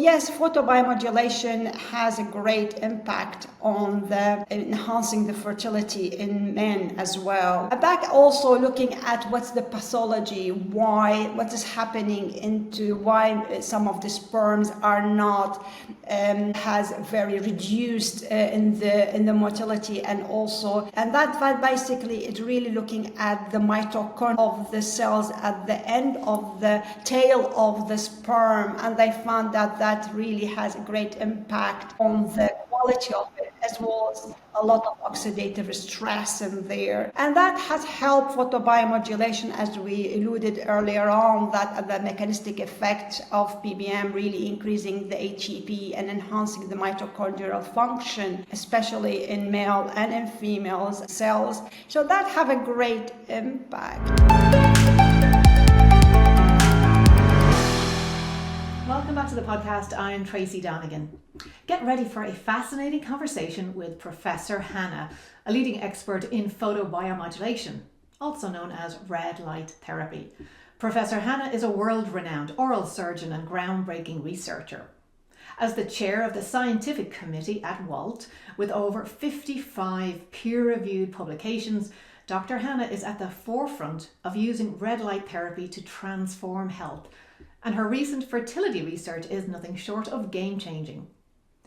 Yes, photobiomodulation has a great impact on enhancing the fertility in men as well. Back also looking at what's the pathology, what is happening into why some of the sperms are not has very reduced in the motility, and that basically it's really looking at the mitochondria of the cells at the end of the tail of the sperm, and they found that really has a great impact on the quality of it, as well as a lot of oxidative stress in there. And that has helped photobiomodulation, as we alluded earlier on, that the mechanistic effect of PBM really increasing the ATP and enhancing the mitochondrial function, especially in male and in female cells. So that have a great impact. Welcome back to the podcast. I'm Tracy Donegan. Get ready for a fascinating conversation with Professor Hanna, a leading expert in photobiomodulation, also known as red light therapy. Professor Hanna is a world-renowned oral surgeon and groundbreaking researcher. As the chair of the scientific committee at WALT, with over 55 peer-reviewed publications, Dr. Hanna is at the forefront of using red light therapy to transform health. And her recent fertility research is nothing short of game-changing.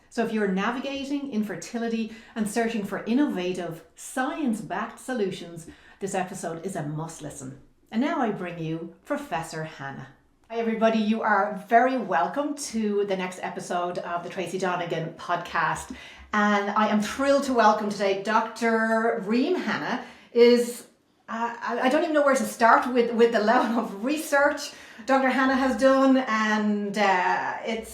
So if you're navigating infertility and searching for innovative, science-backed solutions, this episode is a must-listen. And now I bring you Professor Hanna. Hi everybody, you are very welcome to the next episode of the Tracy Donegan podcast. And I am thrilled to welcome today Dr. Reem Hanna. I don't even know where to start with the level of research Dr. Hanna has done, and it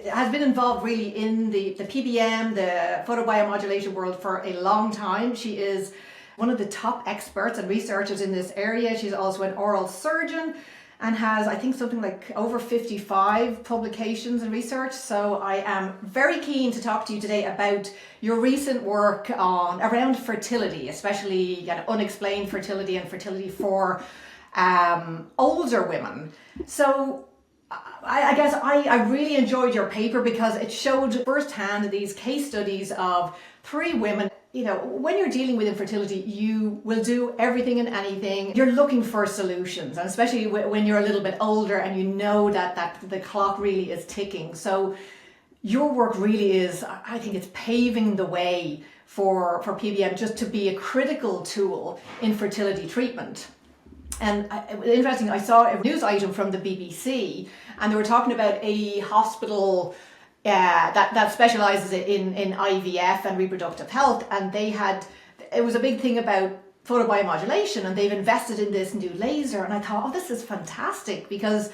has been involved really in the PBM, the photobiomodulation world for a long time. She is one of the top experts and researchers in this area. She's also an oral surgeon and has, I think, something like over 55 publications and research. So I am very keen to talk to you today about your recent work around fertility, especially unexplained fertility and fertility for older women. So I guess I really enjoyed your paper because it showed firsthand these case studies of 3 women. You know, when you're dealing with infertility, you will do everything and anything. You're looking for solutions, and especially when you're a little bit older and you know that the clock really is ticking. So your work really is, I think it's paving the way for PBM just to be a critical tool in fertility treatment. And it was interesting, I saw a news item from the BBC, and they were talking about a hospital that specializes in IVF and reproductive health, and it was a big thing about photobiomodulation, and they've invested in this new laser. And I thought, oh, this is fantastic, because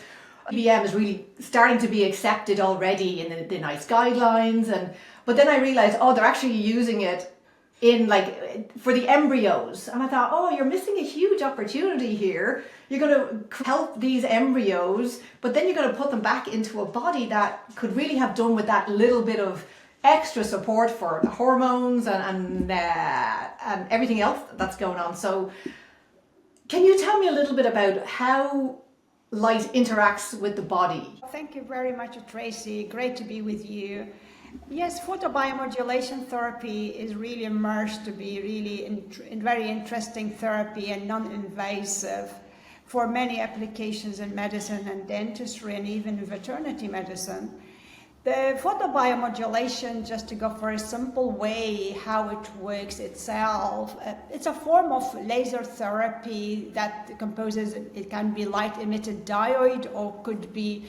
PBM is really starting to be accepted already in the NICE guidelines. But then I realized, they're actually using it for the embryos. And I thought, you're missing a huge opportunity here. You're going to help these embryos, but then you're going to put them back into a body that could really have done with that little bit of extra support for the hormones and everything else that's going on. So can you tell me a little bit about how light interacts with the body? Thank you very much, Tracy. Great to be with you. Yes, photobiomodulation therapy is really emerged to be really very interesting therapy and non-invasive for many applications in medicine and dentistry and even in maternity medicine. The photobiomodulation, just to go for a simple way how it works itself, it's a form of laser therapy that composes, it can be light emitted diode, or could be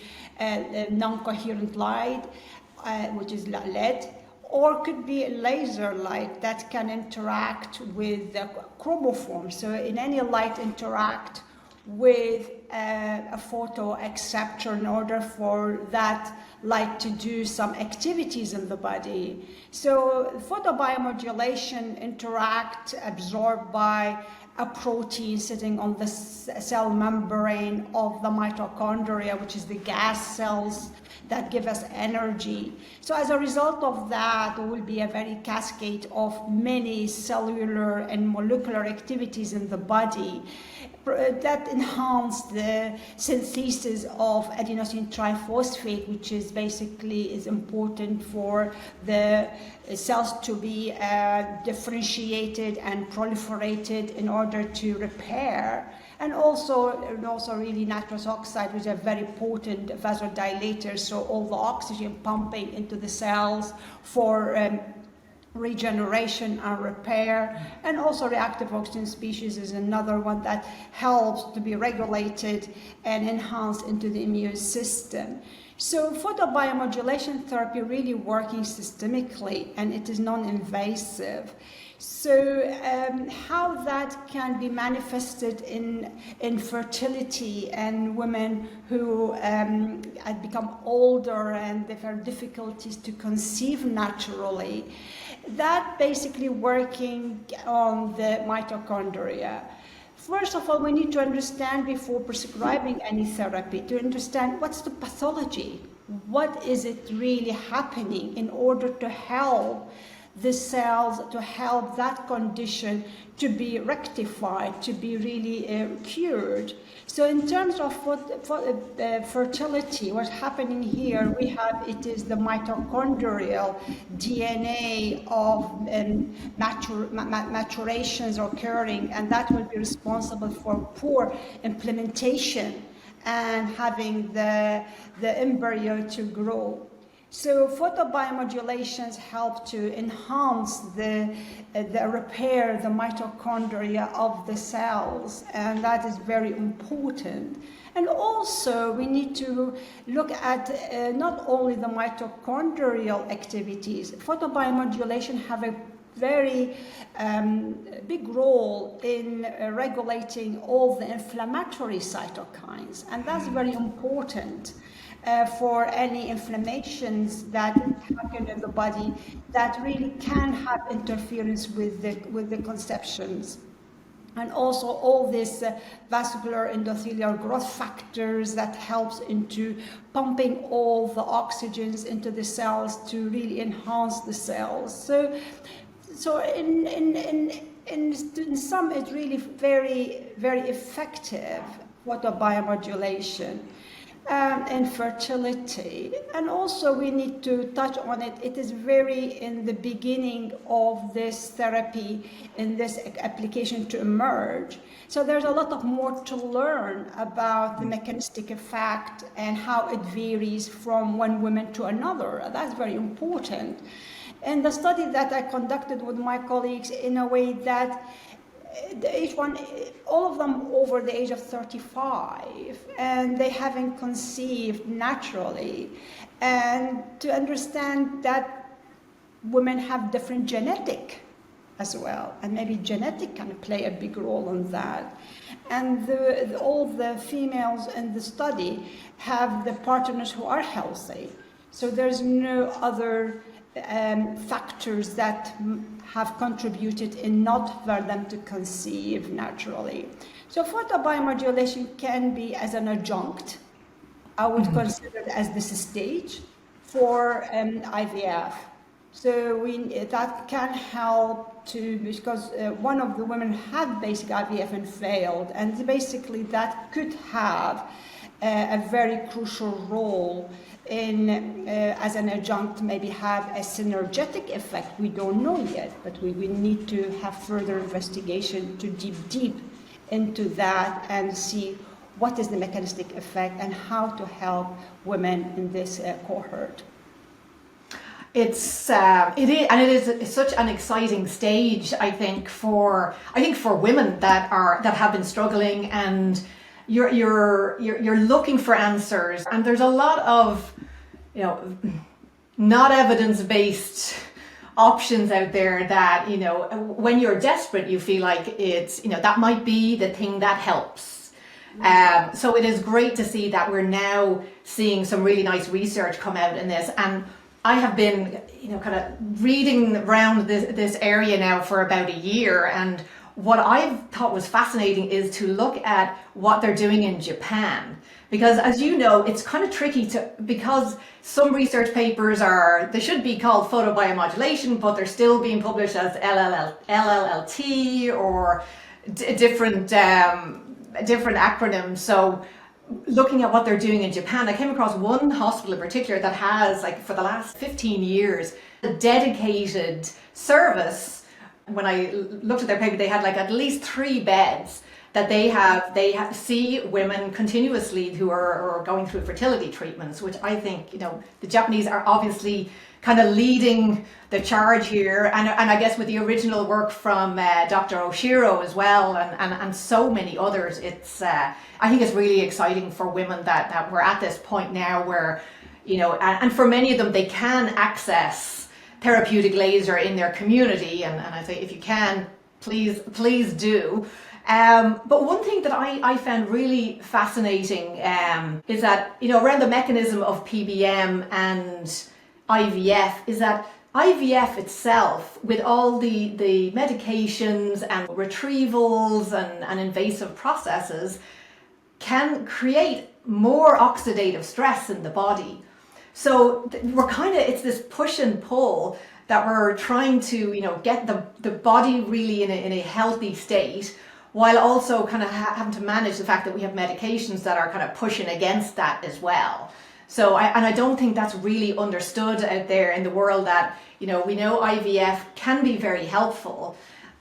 non-coherent light, which is LED, or could be a laser light that can interact with the chromophore. So in any light interact with a photo acceptor in order for that light to do some activities in the body. So photobiomodulation interact, absorbed by a protein sitting on the cell membrane of the mitochondria, which is the gas cells that give us energy. So as a result of that, there will be a very cascade of many cellular and molecular activities in the body. that enhance the synthesis of adenosine triphosphate, which is important for the cells to be differentiated and proliferated in order to repair. And also really nitrous oxide, which is a very potent vasodilator, so all the oxygen pumping into the cells for regeneration and repair. And also reactive oxygen species is another one that helps to be regulated and enhanced into the immune system. So photobiomodulation therapy really working systemically, and it is non-invasive. So how that can be manifested in fertility and women who have become older and they have difficulties to conceive naturally, that basically working on the mitochondria. First of all, we need to understand before prescribing any therapy, to understand what's the pathology, what is it really happening in order to help the cells, to help that condition to be rectified, to be really cured. So in terms of fertility, what's happening here, we have, it is the mitochondrial DNA of maturations occurring, and that will be responsible for poor implementation and having the embryo to grow. So photobiomodulations help to enhance the repair, the mitochondria of the cells, and that is very important. And also we need to look at not only the mitochondrial activities. Photobiomodulation have a very big role in regulating all the inflammatory cytokines, and that's very important. For any inflammations that happen in the body that really can have interference with the conceptions. And also all these vascular endothelial growth factors that helps into pumping all the oxygens into the cells to really enhance the cells. So in sum, it's really very, very effective photobiomodulation. And fertility. And also we need to touch on it. It is very in the beginning of this therapy, in this application to emerge. So there's a lot of more to learn about the mechanistic effect and how it varies from one woman to another. That's very important. And the study that I conducted with my colleagues in a way that all of them over the age of 35, and they haven't conceived naturally. And to understand that women have different genetic as well, and maybe genetic can play a big role in that. And all the females in the study have the partners who are healthy. So there's no other factors that have contributed in not for them to conceive naturally. So photobiomodulation can be as an adjunct. I would consider it as this stage for IVF. So that can help to, because one of the women had basic IVF and failed, and basically that could have a very crucial role in, as an adjunct, maybe have a synergetic effect. We don't know yet, but we need to have further investigation to deep into that and see what is the mechanistic effect and how to help women in this cohort. It is such an exciting stage, I think for women that have been struggling, and you're looking for answers, and there's a lot of not evidence-based options out there that when you're desperate you feel like it's that might be the thing that helps. So it is great to see that we're now seeing some really nice research come out in this, and I have been kind of reading around this area now for about a year, and what I've thought was fascinating is to look at what they're doing in Japan. Because as you know, it's kind of tricky because some research papers they should be called photobiomodulation, but they're still being published as LLLT or different different acronyms. So looking at what they're doing in Japan, I came across one hospital in particular that has, like, for the last 15 years, a dedicated service. When I looked at their paper, they had like at least 3 beds that they see women continuously who are going through fertility treatments, which I think, the Japanese are obviously kind of leading the charge here, and I guess with the original work from Dr. Oshiro as well, and so many others, it's I think it's really exciting for women that we're at this point now where, and for many of them, they can access therapeutic laser in their community, and I say, if you can, please do. But one thing that I found really fascinating is that, around the mechanism of PBM and IVF, is that IVF itself, with all the medications and retrievals and invasive processes, can create more oxidative stress in the body. So we're it's this push and pull that we're trying to, get the body really in a healthy state, while also kind of having to manage the fact that we have medications that are kind of pushing against that as well. So I don't think that's really understood out there in the world, that, we know IVF can be very helpful,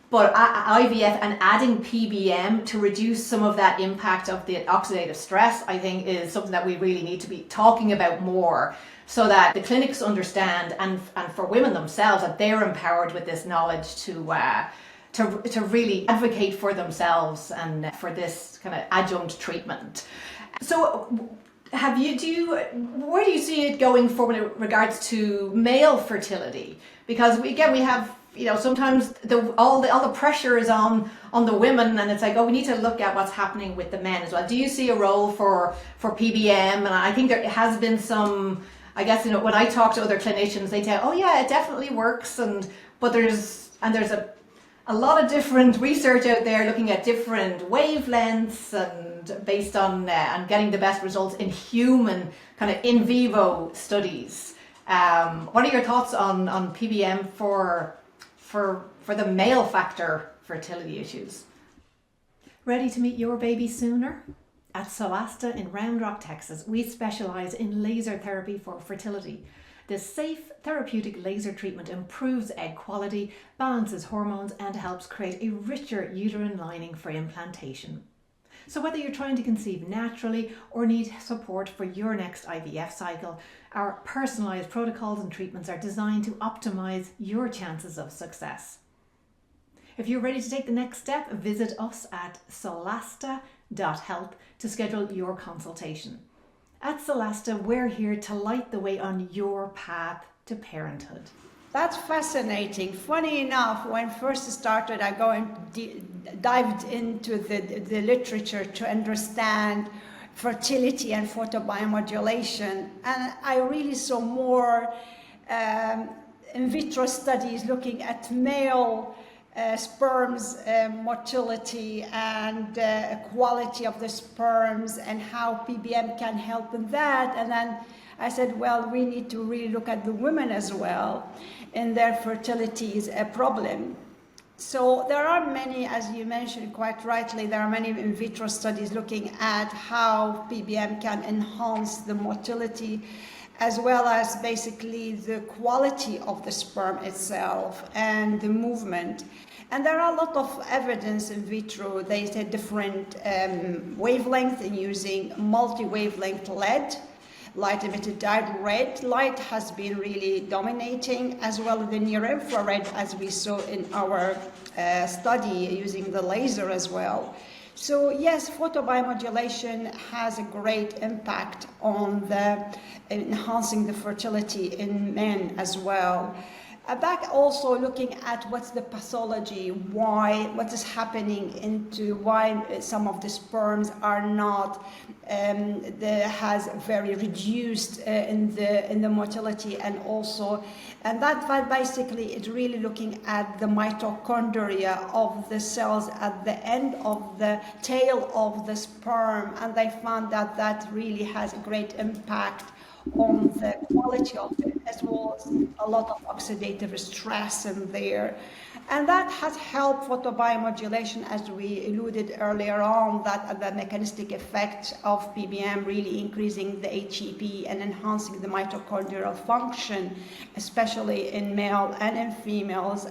but IVF and adding PBM to reduce some of that impact of the oxidative stress, I think, is something that we really need to be talking about more, so that the clinics understand, and for women themselves, that they're empowered with this knowledge to really advocate for themselves and for this kind of adjunct treatment. So where do you see it going forward in regards to male fertility? Because we have, sometimes all the pressure is on the women, and it's like, we need to look at what's happening with the men as well. Do you see a role for PBM? And I think there has been some, I guess, when I talk to other clinicians, they tell, it definitely works, but there's a lot of different research out there looking at different wavelengths and based on and getting the best results in human kind of in vivo studies. What are your thoughts on PBM for the male factor fertility issues? Ready to meet your baby sooner? At Solasta in Round Rock, Texas, we specialize in laser therapy for fertility. This safe therapeutic laser treatment improves egg quality, balances hormones, and helps create a richer uterine lining for implantation. So whether you're trying to conceive naturally or need support for your next IVF cycle, our personalized protocols and treatments are designed to optimize your chances of success. If you're ready to take the next step, visit us at solasta.health to schedule your consultation. At Solasta, we're here to light the way on your path to parenthood. That's fascinating. Funny enough, when first started, I dived into the literature to understand fertility and photobiomodulation, and I really saw more in vitro studies looking at male sperms motility and quality of the sperms and how PBM can help in that. And then I said, well, we need to really look at the women as well, and their fertility is a problem. So there are many, as you mentioned quite rightly, there are many in vitro studies looking at how PBM can enhance the motility, as well as basically the quality of the sperm itself and the movement. And there are a lot of evidence in vitro. They say different wavelength in using multi-wavelength LED, light emitted dyed red light has been really dominating, as well as the near infrared, as we saw in our study using the laser as well. So yes, photobiomodulation has a great impact on enhancing the fertility in men as well. Back also looking at what's the pathology, what is happening into why some of the sperms are not, has very reduced in the motility, and that basically is really looking at the mitochondria of the cells at the end of the tail of the sperm, and they found that really has a great impact on the quality of it, as well as a lot of oxidative stress in there. And that has helped photobiomodulation, as we alluded earlier on, that the mechanistic effect of PBM really increasing the HEP and enhancing the mitochondrial function, especially in male and in females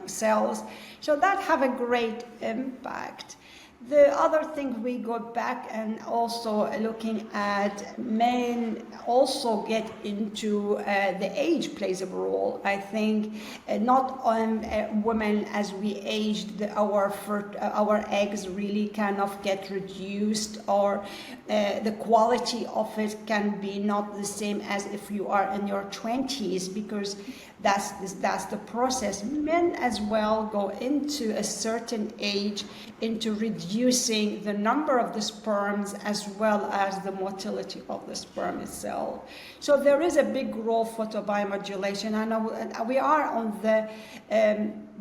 cells. So that have a great impact. The other thing, we go back and also looking at men also get into the age plays a role. I think not on women, as we aged, our eggs really kind of get reduced, or the quality of it can be not the same as if you are in your 20s, because that's the process. Men as well go into a certain age into reducing the number of the sperms as well as the motility of the sperm itself. So there is a big role for photobiomodulation. I know we are on the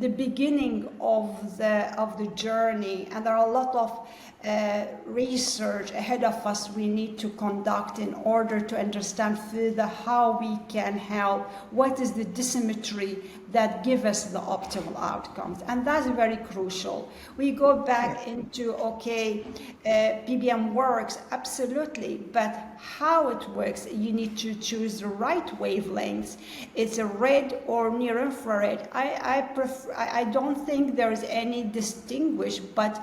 beginning of the journey, and there are a lot of research ahead of us we need to conduct in order to understand further how we can help, what is the dissymmetry that give us the optimal outcomes. And that's very crucial. We go back into, PBM works, absolutely, but how it works, you need to choose the right wavelengths. It's a red or near infrared. I don't think there is any distinguish, but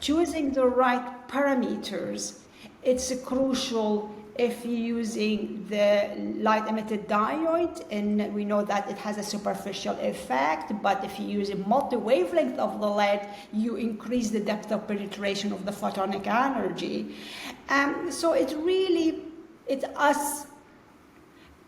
choosing the right parameters, it's crucial if you're using the light emitted diode, and we know that it has a superficial effect, but if you use a multi-wavelength of the LED, you increase the depth of penetration of the photonic energy. So it's us.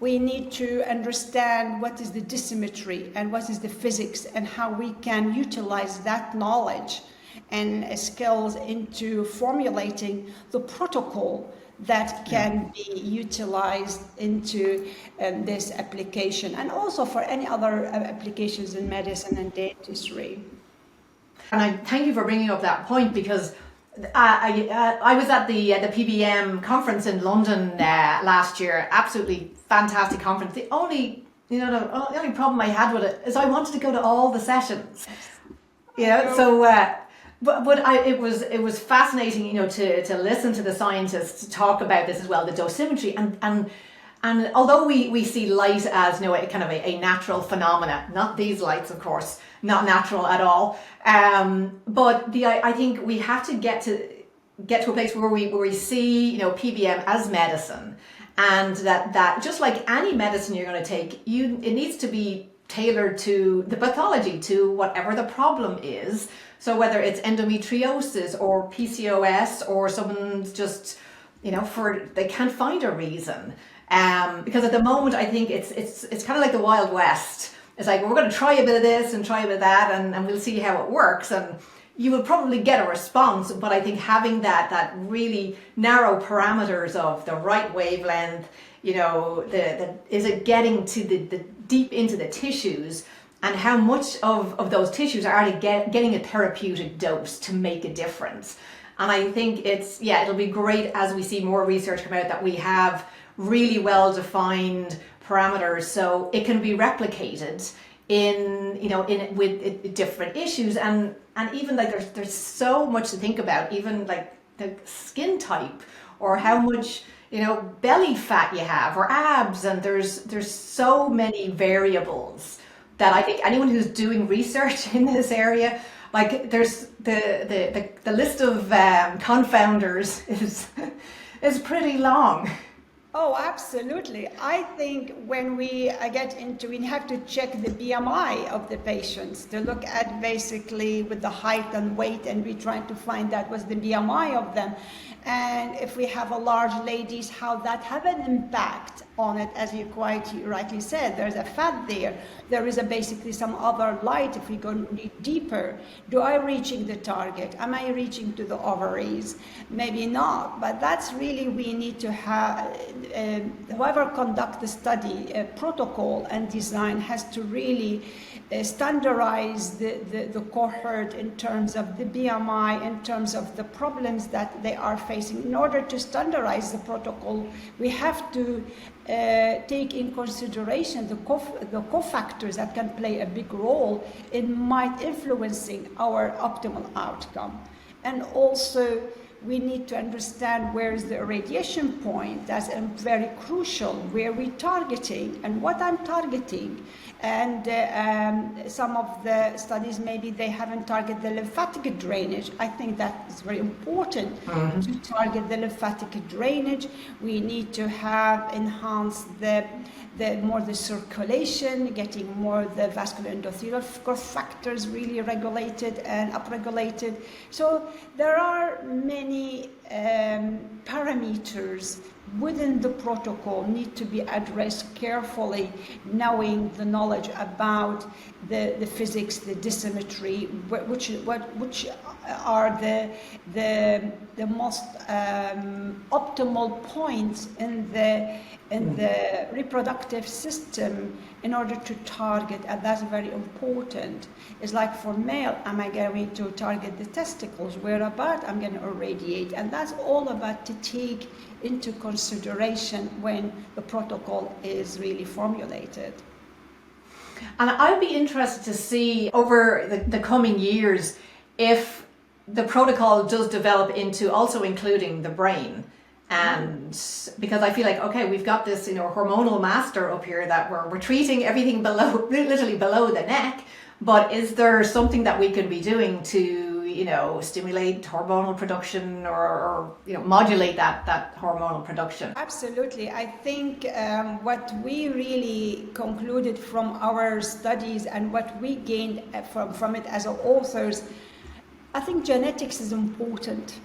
We need to understand what is the dissymmetry and what is the physics and how we can utilize that knowledge and skills into formulating the protocol that can be utilized into this application, and also for any other applications in medicine and dentistry. And I thank you for bringing up that point, because I was at the PBM conference in London last year. Absolutely fantastic conference. The only problem I had with it is I wanted to go to all the sessions. It was fascinating, to listen to the scientists talk about this as well, the dosimetry, and although we see light as a kind of a natural phenomena, not these lights, of course, not natural at all, but I think we have to get to a place where we see PBM as medicine, and that just like any medicine you're going to take, it needs to be tailored to the pathology, to whatever the problem is. So whether it's endometriosis or PCOS, or someone's just, they can't find a reason. Because at the moment, I think it's kind of like the Wild West. It's like, we're going to try a bit of this and try a bit of that, and we'll see how it works. And you will probably get a response, but I think having that really narrow parameters of the right wavelength, is it getting to the deep into the tissues, and how much of those tissues are getting a therapeutic dose to make a difference. And I think it'll be great as we see more research come out that we have really well-defined parameters, so it can be replicated with different issues, and even like there's so much to think about, even like the skin type, or how much belly fat you have, or abs, and there's so many variables that I think anyone who's doing research in this area, like there's the list of confounders is pretty long. Oh, absolutely. I think when we have to check the BMI of the patients to look at basically with the height and weight, and we're trying to find out what's the BMI of them. And if we have a large ladies, how that have an impact on it, as you quite rightly said, there's a fat there. There is basically some other light. If we go deeper, do I reaching the target? Am I reaching to the ovaries? Maybe not, but that's really, we need to have, whoever conduct the study, protocol and design has to really standardize the cohort in terms of the BMI, in terms of the problems that they are facing. In order to standardize the protocol, we have to take in consideration the cofactors that can play a big role in might influencing our optimal outcome. And also we need to understand where is the irradiation point. That's very crucial, where we're targeting and what I'm targeting. And some of the studies, maybe they haven't targeted the lymphatic drainage. I think that is very important to target the lymphatic drainage. We need to have enhanced the circulation, getting more the vascular endothelial growth factors really regulated and upregulated. So there are many parameters within the protocol need to be addressed carefully, knowing the knowledge about the physics, the dissymmetry, which are the most optimal points in the reproductive system in order to target, and that's very important. It's like for male, am I going to target the testicles? Where about I'm going to irradiate? And that's all about to take into consideration when the protocol is really formulated. And I'd be interested to see over the coming years if the protocol does develop into also including the brain. And because I feel like, okay, we've got this, hormonal master up here that we're treating everything below, literally below the neck, but is there something that we could be doing to, stimulate hormonal production or modulate that hormonal production? Absolutely. I think what we really concluded from our studies and what we gained from it as authors, I think genetics is important.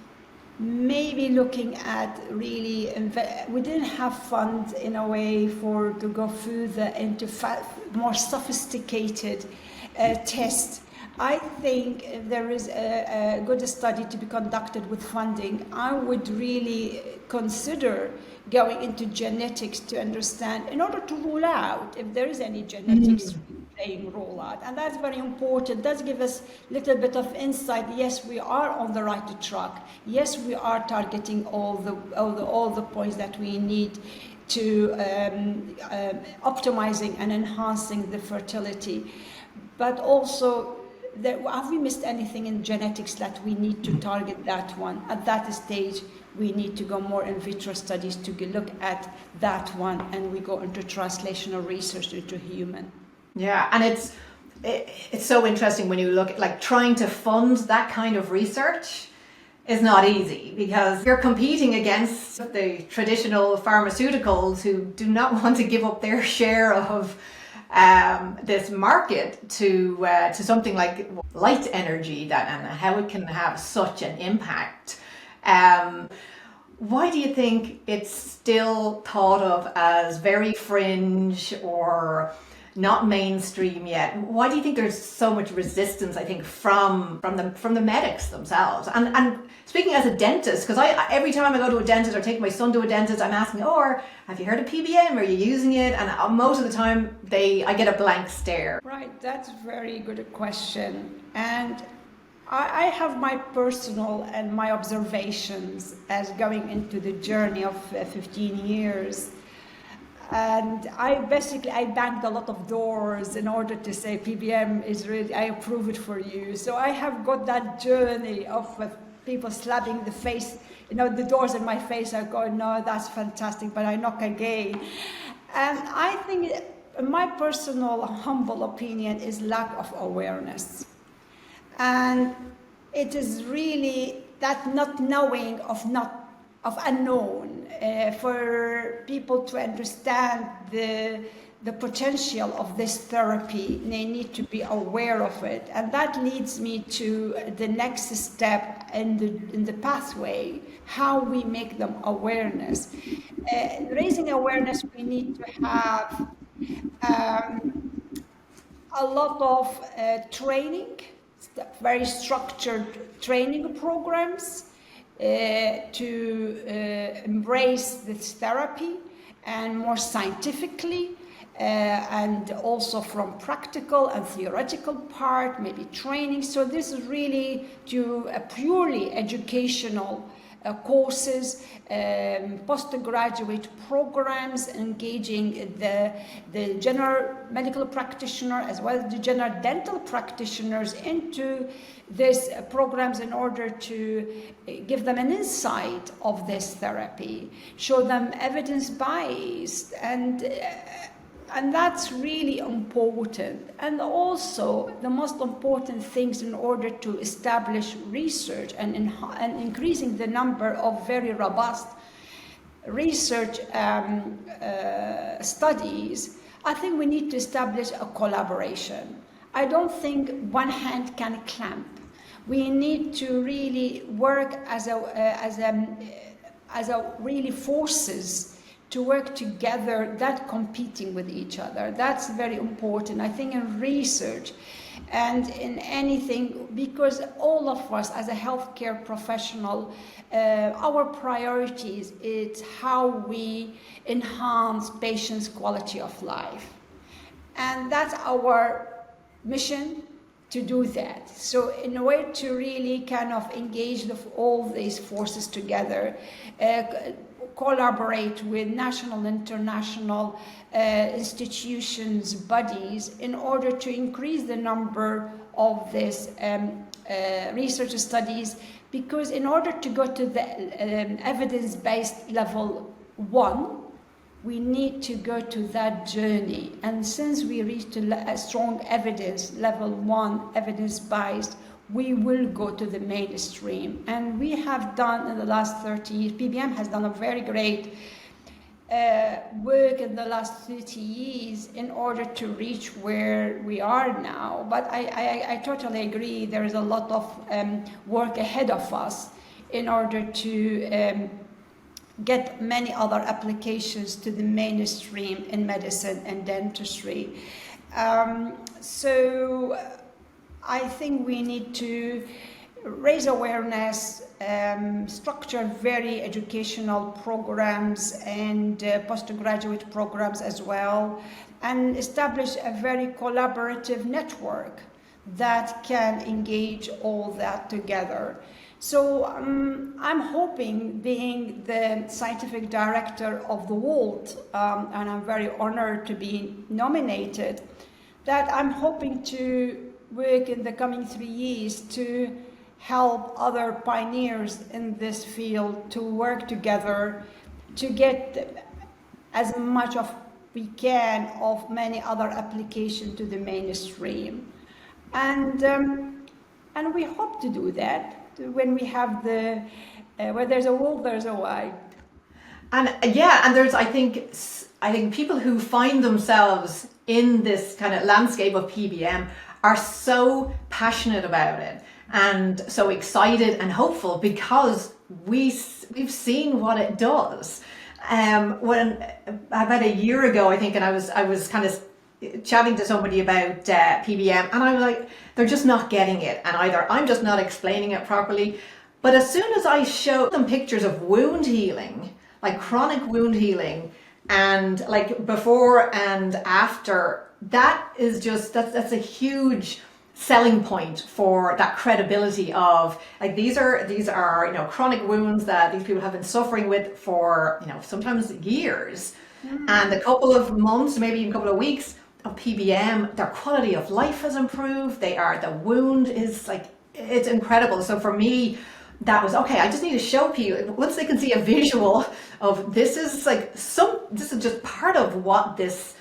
Maybe looking at really, we didn't have funds in a way to go further into more sophisticated tests. I think if there is a good study to be conducted with funding, I would really consider going into genetics to understand, in order to rule out if there is any genetics playing role out. And that's very important. It does give us a little bit of insight. Yes, we are on the right track. Yes, we are targeting all the points that we need to optimizing and enhancing the fertility. But also, have we missed anything in genetics that we need to target that one? At that stage, we need to go more in vitro studies to look at that one, and we go into translational research into human. Yeah, and it's so interesting when you look at trying to fund that kind of research is not easy, because you're competing against the traditional pharmaceuticals who do not want to give up their share of this market to something like light energy and how it can have such an impact. Why do you think it's still thought of as very fringe or not mainstream yet? Why do you think there's so much resistance, I think, from the medics themselves? And speaking as a dentist, because every time I go to a dentist or take my son to a dentist, I'm asking, have you heard of PBM? Are you using it? And most of the time I get a blank stare. Right, that's a very good question. And I have my personal and my observations as going into the journey of 15 years. And I banged a lot of doors in order to say PBM is really, I approve it for you. So I have got that journey of people slapping the face, the doors in my face. I go, no, that's fantastic, but I knock again. And I think my personal humble opinion is lack of awareness. And it is really that not knowing of unknown for people to understand the potential of this therapy. They need to be aware of it, and that leads me to the next step in the pathway, how we make them awareness. Raising awareness, we need to have a lot of training, very structured training programs to embrace this therapy, and more scientifically, and also from practical and theoretical part, maybe training. So this is really to a purely educational courses, postgraduate programs, engaging the general medical practitioner as well as the general dental practitioners into these programs in order to give them an insight of this therapy, show them evidence-based, and that's really important. And also the most important things in order to establish research and increasing the number of very robust research studies, I think we need to establish a collaboration. I don't think one hand can clamp. We need to really work as a really forces to work together, not competing with each other. That's very important, I think, in research and in anything, because all of us as a healthcare professional, our priorities is how we enhance patients' quality of life. And that's our mission, to do that. So in a way to really kind of engage all these forces together, collaborate with national, international institutions, bodies, in order to increase the number of these research studies, because in order to go to the evidence-based level 1, we need to go to that journey. And since we reached a strong evidence, level 1, evidence-based, we will go to the mainstream. And we have done in the last 30 years, PBM has done a very great work in the last 30 years in order to reach where we are now. But I totally agree, there is a lot of work ahead of us in order to get many other applications to the mainstream in medicine and dentistry. So I think we need to raise awareness, structure very educational programs and postgraduate programs as well, and establish a very collaborative network that can engage all that together. So I'm hoping, being the scientific director of the world, and I'm very honored to be nominated, that I'm hoping to work in the coming 3 years to help other pioneers in this field to work together to get as much of we can of many other applications to the mainstream. And we hope to do that. When we have where there's a will, there's a way. And yeah, and there's I think people who find themselves in this kind of landscape of PBM are so passionate about it and so excited and hopeful, because we've seen what it does. When about a year ago, I think, and I was kind of chatting to somebody about PBM, and I'm like, they're just not getting it, and either I'm just not explaining it properly. But as soon as I show them pictures of wound healing, like chronic wound healing, and like before and after, that's a huge selling point for that credibility of, like, these are chronic wounds that these people have been suffering with for sometimes years, and a couple of months, maybe even a couple of weeks of PBM, their quality of life has improved. The wound is like, it's incredible. So for me, that was okay. I just need to show people, once they can see a visual of this is just part of what this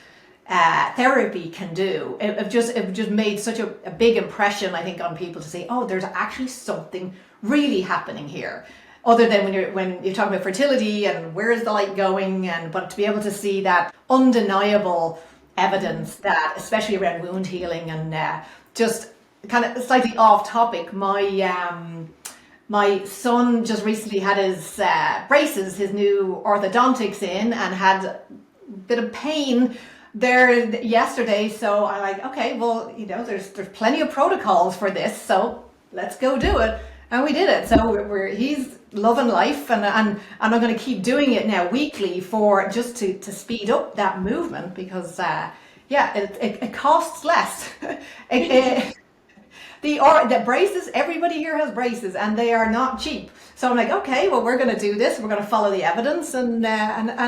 therapy can do. It just made such a big impression, I think, on people to say, oh, there's actually something really happening here. Other than when you're talking about fertility and where is the light going, but to be able to see that undeniable evidence that, especially around wound healing, and just kind of slightly off topic, my son just recently had his braces, his new orthodontics in, and had a bit of pain there yesterday. So I'm like, okay, well, there's plenty of protocols for this, so let's go do it. And we did it. So he's loving life, and I'm going to keep doing it now weekly for just to speed up that movement, because it costs less. The braces, everybody here has braces and they are not cheap. So I'm like, okay, well, we're going to do this. We're going to follow the evidence and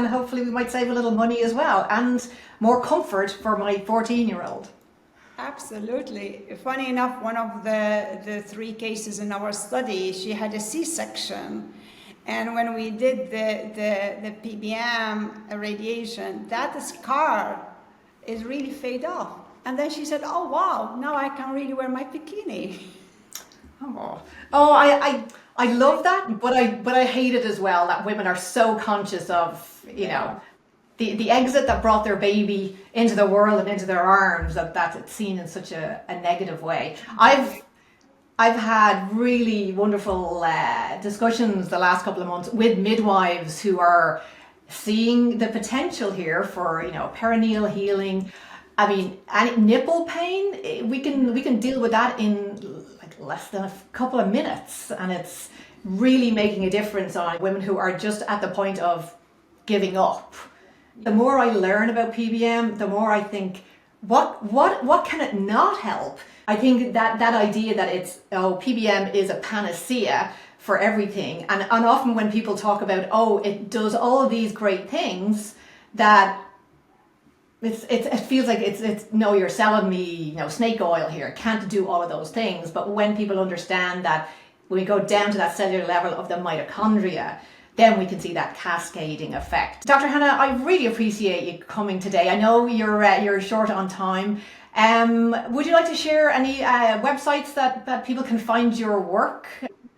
hopefully we might save a little money as well and more comfort for my 14-year-old. Absolutely. Funny enough, one of the 3 cases in our study, she had a C-section. And when we did the PBM radiation, that scar is really fade off. And then she said, oh, wow, now I can really wear my bikini. I love that, but I hate it as well, that women are so conscious of, you know, the exit that brought their baby into the world and into their arms, that it's seen in such a negative way. I've had really wonderful discussions the last couple of months with midwives who are seeing the potential here for, you know, perineal healing. I mean, any nipple pain, we can deal with that in like less than a couple of minutes, and it's really making a difference on women who are just at the point of giving up. The more I learn about PBM, the more I think, what can it not help? I think that idea that it's, PBM is a panacea for everything, and often when people talk about, it does all of these great things, that it feels like it's no, you're selling me, you know, snake oil here. It can't do all of those things. But when people understand that, when we go down to that cellular level of the mitochondria, then we can see that cascading effect. Dr. Hanna, I really appreciate you coming today. I know you're short on time. Would you like to share any websites that people can find your work?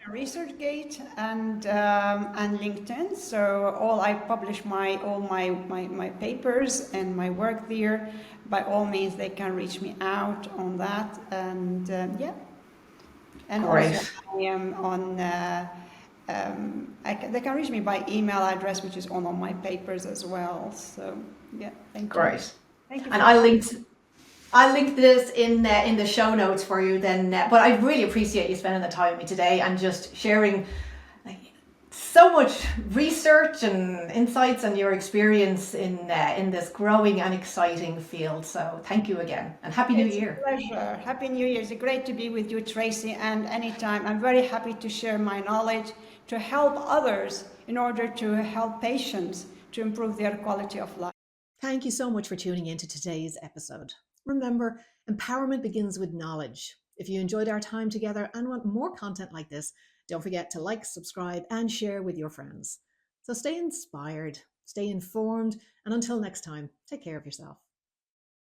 ResearchGate and LinkedIn. So I publish all my papers and my work there. By all means, they can reach me out on that. And and Great. also I am on. They can reach me by email address, which is on all my papers as well. So thank you. Great. Thank you. And I'll link this in the show notes for you then. But I really appreciate you spending the time with me today and just sharing so much research and insights and your experience in this growing and exciting field. So thank you again, and Happy New Year. It's a pleasure. Happy New Year. It's great to be with you, Tracy, and anytime. I'm very happy to share my knowledge to help others in order to help patients to improve their quality of life. Thank you so much for tuning into today's episode. Remember, empowerment begins with knowledge. If you enjoyed our time together and want more content like this, don't forget to like, subscribe, and share with your friends. So stay inspired, stay informed, and until next time, take care of yourself.